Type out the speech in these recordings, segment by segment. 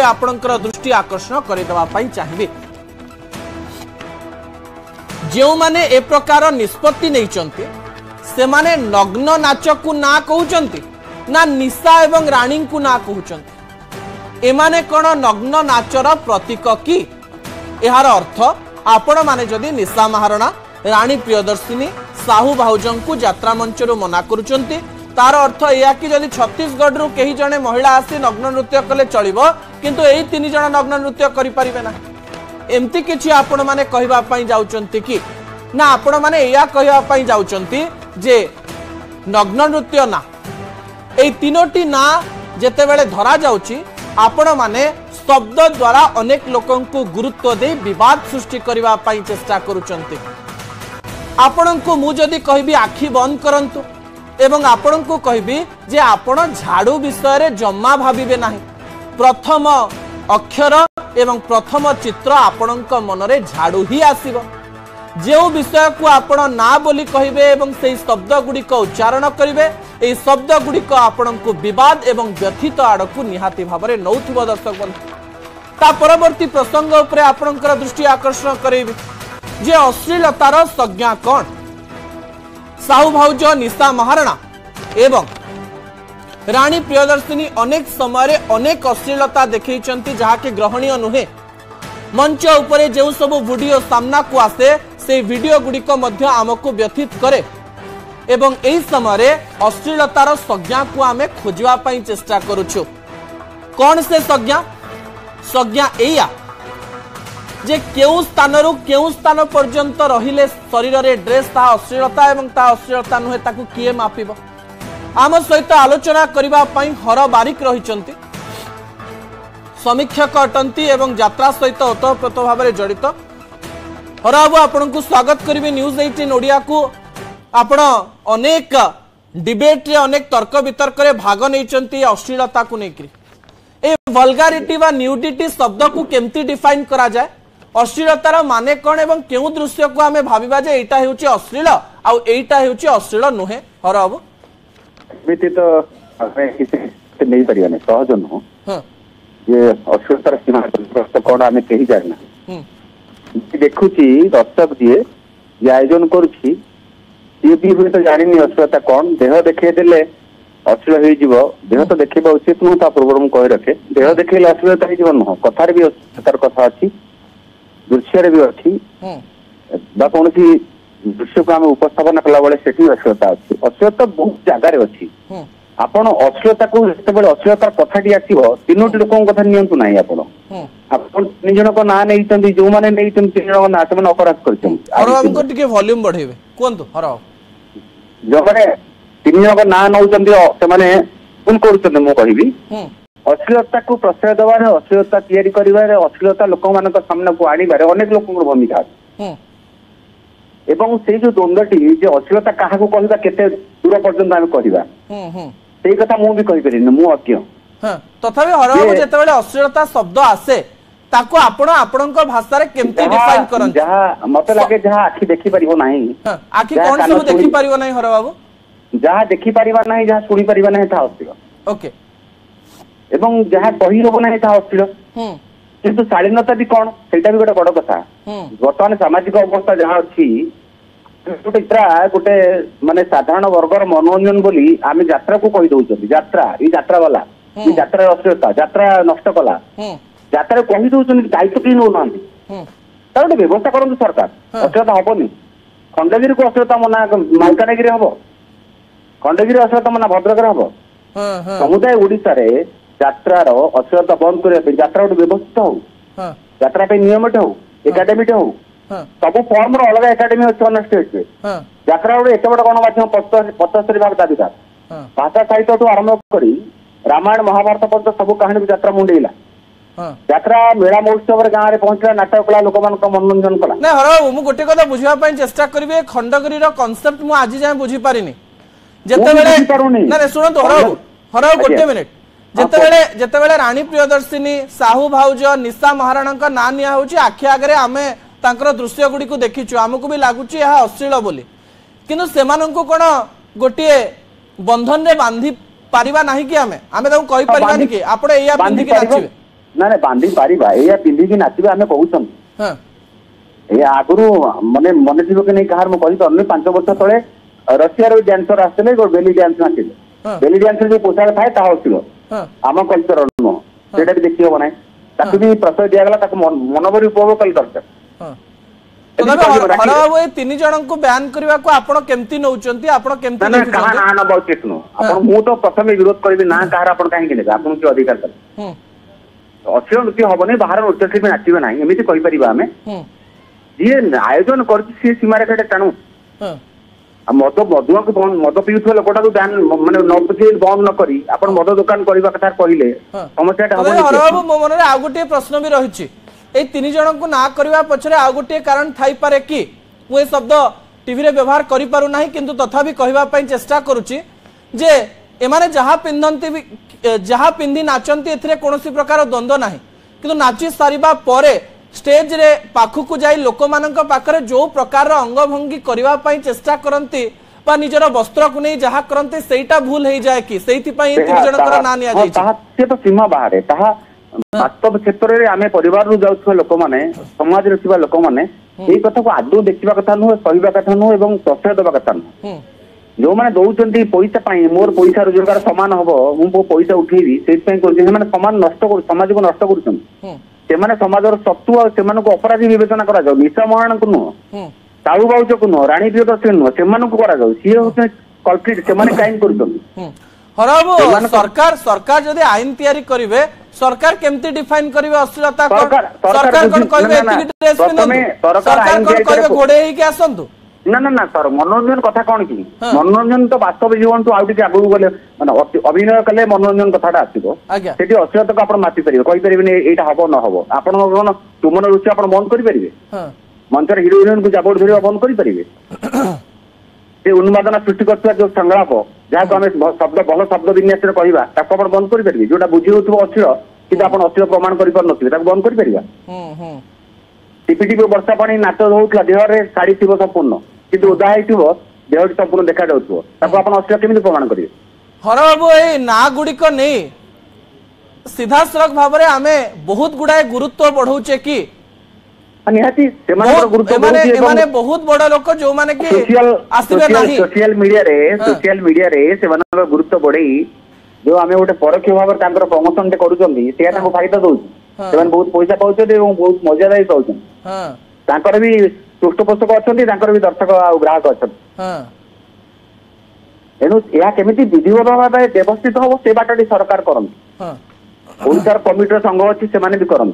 गोटे आपणकर दृष्टि आकर्षण करदेवाई चाहिए जो माने ए प्रकार निष्पत्ति नहीं से माने नग्न नाच को ना कहउचंती ना निशा एवं रानी को ना कहउचंती एमाने कौन नग्न नाचर प्रतीक कि यार अर्थ आपण माने जदि निशा महारणा रानी प्रियदर्शिनी साहू भाउजों को यात्रा मंचर मना करुचंती तार अर्थ या कि जदि छत्तीसगढ़ रु कई जने महिला आसी नग्न नृत्य कले चलिबो किंतु एई तीन जन नग्न नृत्य करि परिबे ना एमती किछि आपण माने कहबा पई जाउचंती कि ना आपण माने या कहबा पई जाउचंती जे नग्न नृत्य ना एई तीनोटी ना जेते बेले धरा जाउची आपण माने शब्द द्वारा अनेक लोकों को गुरुत्व दे विवाद सृष्टि करबा पई चेष्टा करूचंती आपण को मु जदि कहबी आखि बंद करंतु एवं आपण को कहबी जे आपण झाड़ू विषय रे जम्मा भाबिबे नाही प्रथम अक्षर एवं प्रथम चित्र आपणक मनरे झाड़ू ही आसीबो जो विषय को आपण ना बोली कहबे एवं से शब्द गुड़िक उच्चारण करिवे ए शब्द गुड़िक आपण को विवाद एवं व्यथित आड़ को निहाती भाव में नौथिबो दर्शक बंधु ता परवर्ती प्रसंग उपरे आपणकर दृष्टि आकर्षण करेबी जे अश्लीलतार संज्ञा कौन साहू भाउज निशा महारणा एवं रानी प्रियदर्शिनी अनेक समय अनेक अश्लीलता देखैचंती जहा के ग्रहणीय नुहे मंच उपरे जो सब वीडियो सामना को आसे से वीडियो गुड़िक मध्य आमको व्यथित करे एवं एही समय अश्लीलतार संज्ञा को आमे खोजवा पई चेष्टा करूछु कौन से संज्ञा एया जे केउ स्थान पर्यंत रहिले शरीर रे ड्रेस ता अश्लीलता एवं ता अश्लीलता नुहे ताकू किए मापिबो आम सहित आलोचना करबा पई हर बारिक रहिचंती समीक्षक अटंती एवं यात्रा सहित ओतप्रोत भाव में जड़ित हर बाबू आपन को स्वागत करी न्यूज 18 ओडिया को आपण अनेक डिबेट रे अनेक तर्क वितर्क रे भाग नहीं अश्लीलता को लेकर ए वल्गारिटी वा न्यूडिटी शब्द को केमती डिफाइन करा जाए अश्लीलतार माने कौन एवं केउ दृश्य को आमे भाबिबा जे एटा हेउची अश्लील आ एटा हेउची अश्लील नुहे हर बाबू एमिति तो आमे किसी नहीं परियाने सहज नु ये अश्लीलतार सीमा प्रश्न कौन आमे कही जाना देखुची दर्शक जी ये आयोजन करुची ये भी हुए तो जानी अश्लीलता कौन देह देखे देले अश्लील हो जीव देह तो देखा उचित नुह पूर्व कही रखे देह देखे अश्लीलता हो नुह कथार भी अश्लीलतार कथा अच्छी दृश्य भी अच्छी कौन दृश्य को आम उपस्थापन कला बेले से अश्लीलता अच्छी अश्लीलता बहुत जगार अच्छी आपण अश्लीलता को जिते अश्लीलतार कथाटी आसो तीनोटी लोक कथा नियंतु ना आपण तीन जन को ना नहीं जो मैंने नहीं तीन जन ना से अपराध कर जो मैंने तीन जन ना नौ भूल कर अश्लीलता को प्रश्रय देवार अश्लीलता तैयारी करिवारे अश्लीलता लोक मान सामना को आनिबारे अनेक लोक भूमिका एवं से जो द्वंद्वटी जे अश्लीलता क्या कहवा केते दूर पर्यंत आम कहवा से कथा मु भी कहि परिनी मु अज्ञ तथापि हरबाबू जेतेबेले अश्लीलता शब्द आसे ताको आपण आपणक भाषा रे केमती डिफाइन करन जहा मते लागे जहा आखि देखि परिबो नाही आखि कोन सब देखि परिबो नाही हरबाबू जहा देखि परिबा नाही जहा सुनी परिबा नाही ता अश्लील ओके एवं जहा कहि होबो नाही ता अश्लील किंतु शालीनता भी कौन सेटा भी गोटे बड़ कथा बर्तमान सामाजिक अवस्था जहाँ अच्छी गोटे माने साधारण वर्गर मनोरंजन बोली आम यात्रा को कही दौरान यात्रा वाला यात्रा अश्लीलता यात्रा नष्ट कला यात्रा कही दौरान दायित्व कि नौ ना गोटे व्यवस्था करूँ सरकार अश्लीलता हेनी खंडगिरी को अश्लीलता मना मालकानगिरी हम खंडगिरी अश्लीलता मना भद्रक हम समुदाय ओडिशा रे यात्रार अश्लीलता बंद करने यात्रा गोटे व्यवस्थित हो यात्रा नियमित हो एकाडेमी हो सब फर्म अलग एकाडेमी अच्छे अन्य स्टेट यात्रा गोटे एत बड़ गणमाध्यम 75 भाग दाबीदार भाषा साहित्य आरंभ कर रामायण महाभारत पर्यटन सब कहानी यात्रा मुंडेला यात्रा मेला महोत्सव गाँव में पहुंचला नाटक कला लोक मनोरंजन कला ना हर मु गोटे कथा बुझा चेष्टा करी खंडगिरी कनसेप्ट मु आज जाए बुझी पारिनी जेतेबेले शुणु हर गोटे मिनिट जेतेबेले रानी प्रियदर्शिनी साहू भाउज निशा महाराणा का ना निया होची आखि आगे आमे तांकर दृश्य गुडी को देखिछु हमकु भी लागुची यह अश्लील बोली किंतु सेमानंकु कोन गोटे बंधन रे बांधी पारिबा नाही कि आमे ताऊ कहि परिबा नि कि आपण एया बांधी कि नाचिबे ना ना बांधी पारिबा एया पिंधिकी नाचिबा आमे कहउछन हां ए आगुरु माने मने थिबो कि नै कहार म कहि परनी 5 वर्ष तळे रशिया रो डांसर आसले गो बेली डांस नाचिले बेली डांस जो पोशाक थाए ता होसिलो आम कल्चर नो सेटा भी देखियो बनाय ताकि भी प्रश्रय दिया गला ताकि मनोबरी उपभोग कल दरकार हरबाबू ए तीन जन को बैन करबा को आपण केमती नउचंती आपण केमती ना कहा ना ना बहुत किसनो आपण मु तो प्रथम विरोध करबी ना कहार आपण काहे के लेबा आपण के अधिकार कर अक्षर नृत्य हबने बाहर नृत्य शिल्पी नाचिबे ना एमिति कहि परिबा हमें जे आयोजन करछि से सीमा रेखा टाणु मद मधुआ को मद पीउथो लोकटा को बैन माने न पछे बंद न करी आपण मद दुकान करबा कथा कहिले समस्याटा हबो हरबाबू मो मन रे आ गुटे प्रश्न भी रहिछि ए तीन जन को ना करबा पछरे आ गुटे कारण थाई पारे कि मु ए शब्द टीवी रे व्यवहार करि पारु नाही किंतु तथापि कहबा पई चेष्टा करूची जे एमाने जहा पिंधंती जहा पिंधी नाचंती एथरे कोनोसी प्रकार द्वंद्व नाही किंतु नाची सारिबा परे स्टेज रे पाखु को जाई लोक मानक पाखरे जो प्रकार अंगभंगी करबा पई चेष्टा करंती बा निजर वस्त्र को नै जहा करंती सेटा भूल हे जाय कि सेति पई तीन जन कर ना निया जाय ताहा से तो सीमा बाहर है ताहा वास्तव क्षेत्र रे आमे परिवार रु जाउथो लोक माने समाज रे थिबा लोक माने एई कथा को आदो देखिबा कथा नु कहबा कथा नु एवं प्रश्रय देबा कथा नु जो माने दउचंती पैसा पई मोर पैसा रोजगार समान हबो मु पैसा उठेबी सेति पई करजे माने समान नष्ट कर समाज को नष्ट करूछन से माने समाजर सत्तु और से माने को अपराधी विवेचना करा जाउ निशा महान को नु ताळु बाउच को नु रानी प्रियदर्शनी नु से माने को करा जाउ सी होते कल्प्रिट से माने काइन करूछन हरबाबू सरकार जदि आईन तैयारी करिवे सरकार केमती डिफाइन करिवे अश्लीलता सरकार कोन कहबे एतिक ड्रेस पिनन सरकार कोन कहबे घोड़े ही के आसंतु ना ना ना सर मनोरंजन कथा कौन कि मनोरंजन तो वास्तव जीवन तो आउटी आगु गले माने अभिनय कले मनोरंजन कथाटा आसीबो सेठी अश्लीलता को आपण मापि परिबे कहि परिबे एटा हबो न हबो आपण कोन तुमन रुचि आपण बंद करि परिबे मंचर हिरो हिरोइन को जाबोड धरिबा बंद करि परिबे से उन्मादना सृष्टि करथुवा जो संग्राम जहा को हमें शब्द बल शब्द विन्यास रे कहिबा ताको आपण बंद करि परिबे जोटा बुझी होथबो अश्लील किंतु आपण अश्लील प्रमाण करि पर नथिबे ताको बंद करि परिबा टीपीटी को वर्षा पानी नाच होउतला देह रे साड़ी थिबो संपूर्ण किंतु उदा हेतिबो देह संपूर्ण देखा जाउथबो ताको आपण अश्लील केमिति प्रमाण करिवे हरबाबू ए ना गुडी को नै सीधा सड़क भाव रे हमें बहुत गुडाए गुरुत्व बढ़ौचे कि निहाती सेमानकर गुरुत्व माने माने बहुत बड़ लोक जो माने कि आसीबे नाही सोशल मीडिया रे सेमानकर गुरुत्व बढ़ई जो हमें गोटे परोक्ष भाव तांकर प्रमोशन ते करूचंदी से ताको फायदा दउछ सेमान बहुत पैसा पाउछते एवं बहुत मजादायी पाउछन हां तांकर भी पृष्ठपोषक अछंती तांकर भी दर्शक आ ग्राहक अछंती हां एनु या केमिति विधिवत भाबे व्यवस्थित हो से बाटडी सरकार करन हां ओनसार कमिटर संघ अछि से माने भी करन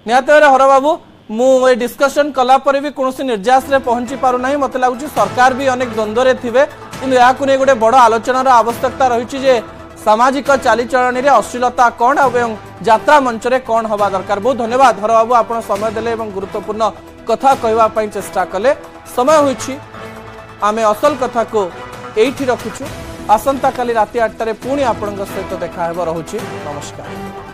निहाते हरबाबू मु ए डिस्कशन कला पर भी कोनोसी निर्यास रे पहुंची पारु नाही मते लागुची सरकार भी अनेक द्वंद्व रे थिबे किंतु या कोने गोटे बड़ आलोचनार आवश्यकता रहिछि जे सामाजिक चालीचलनी रे अश्लीलता कोन एवं यात्रा मंच रे कोन हवा दरकार। बहुत धन्यवाद हरबाबू आपण समय देले एवं गुरुत्वपूर्ण कथा कहवा पई चेष्टा कले समय होइछि आमे असल कथा को एठी रखुछु आसंता काली राति 8 रे पुणी आपनक सहित देखा हेबो रहुछि नमस्कार।